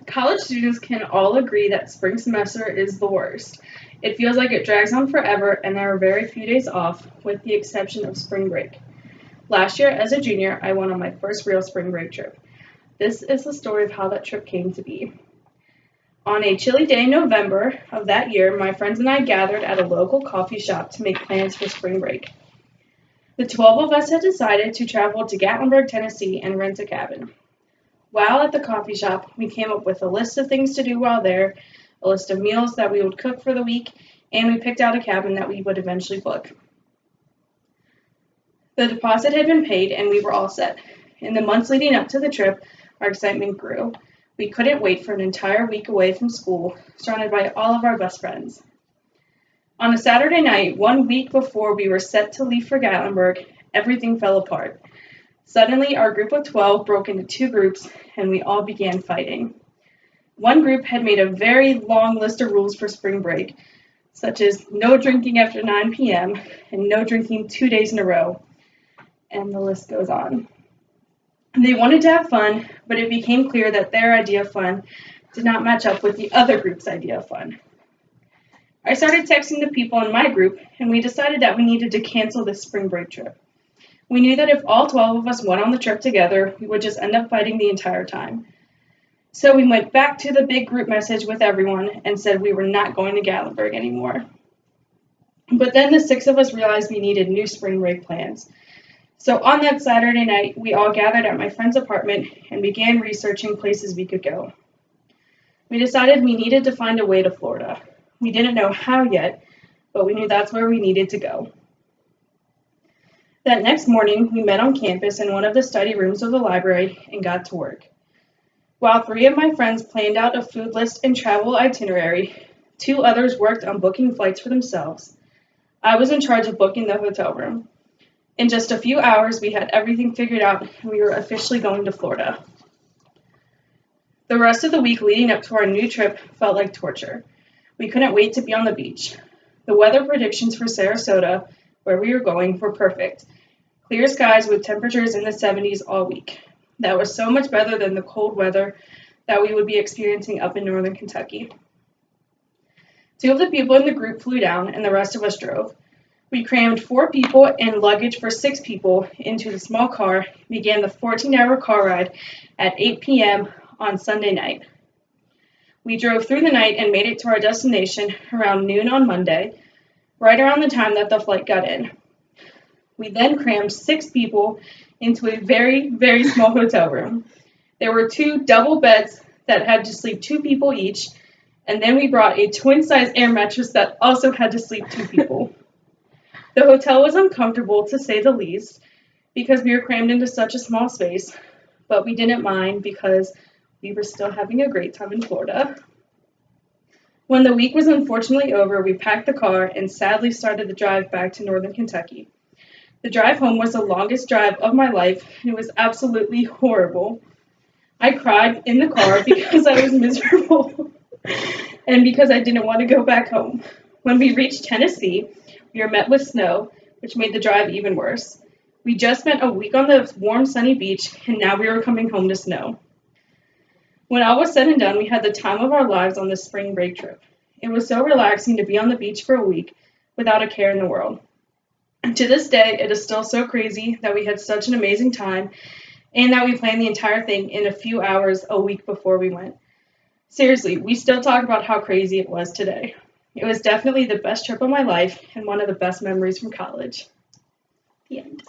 College students can all agree that spring semester is the worst. It feels like it drags on forever, and there are very few days off, with the exception of spring break. Last year, as a junior, I went on my first real spring break trip. This is the story of how that trip came to be. On a chilly day in November of that year, my friends and I gathered at a local coffee shop to make plans for spring break. The 12 of us had decided to travel to Gatlinburg, Tennessee, and rent a cabin. While at the coffee shop, we came up with a list of things to do while there, a list of meals that we would cook for the week, and we picked out a cabin that we would eventually book. The deposit had been paid, and we were all set. In the months leading up to the trip, our excitement grew. We couldn't wait for an entire week away from school, surrounded by all of our best friends. On a Saturday night, 1 week before we were set to leave for Gatlinburg, everything fell apart. Suddenly, our group of 12 broke into two groups, and we all began fighting. One group had made a very long list of rules for spring break, such as no drinking after 9 p.m. and no drinking 2 days in a row, and the list goes on. They wanted to have fun, but it became clear that their idea of fun did not match up with the other group's idea of fun. I started texting the people in my group, and we decided that we needed to cancel this spring break trip. We knew that if all 12 of us went on the trip together, we would just end up fighting the entire time. So we went back to the big group message with everyone and said we were not going to Gatlinburg anymore. But then the 6 of us realized we needed new spring break plans. So on that Saturday night, we all gathered at my friend's apartment and began researching places we could go. We decided we needed to find a way to Florida. We didn't know how yet, but we knew that's where we needed to go. That next morning, we met on campus in one of the study rooms of the library and got to work. While 3 of my friends planned out a food list and travel itinerary, 2 others worked on booking flights for themselves. I was in charge of booking the hotel room. In just a few hours, we had everything figured out, and we were officially going to Florida. The rest of the week leading up to our new trip felt like torture. We couldn't wait to be on the beach. The weather predictions for Sarasota, where we were going, were perfect. Clear skies with temperatures in the 70s all week. That was so much better than the cold weather that we would be experiencing up in northern Kentucky. 2 of the people in the group flew down, and the rest of us drove. We crammed 4 people and luggage for 6 people into the small car and began the 14-hour car ride at 8 p.m. on Sunday night. We drove through the night and made it to our destination around noon on Monday, right around the time that the flight got in. We then crammed 6 people into a very, very small hotel room. There were 2 double beds that had to sleep 2 people each, and then we brought a twin-size air mattress that also had to sleep 2 people. The hotel was uncomfortable, to say the least, because we were crammed into such a small space, but we didn't mind because we were still having a great time in Florida. When the week was unfortunately over, we packed the car and sadly started the drive back to northern Kentucky. The drive home was the longest drive of my life, and it was absolutely horrible. I cried in the car because I was miserable and because I didn't want to go back home. When we reached Tennessee, we were met with snow, which made the drive even worse. We just spent a week on the warm, sunny beach, and now we were coming home to snow. When all was said and done, we had the time of our lives on this spring break trip. It was so relaxing to be on the beach for a week without a care in the world. And to this day, it is still so crazy that we had such an amazing time and that we planned the entire thing in a few hours a week before we went. Seriously, we still talk about how crazy it was today. It was definitely the best trip of my life and one of the best memories from college. The end.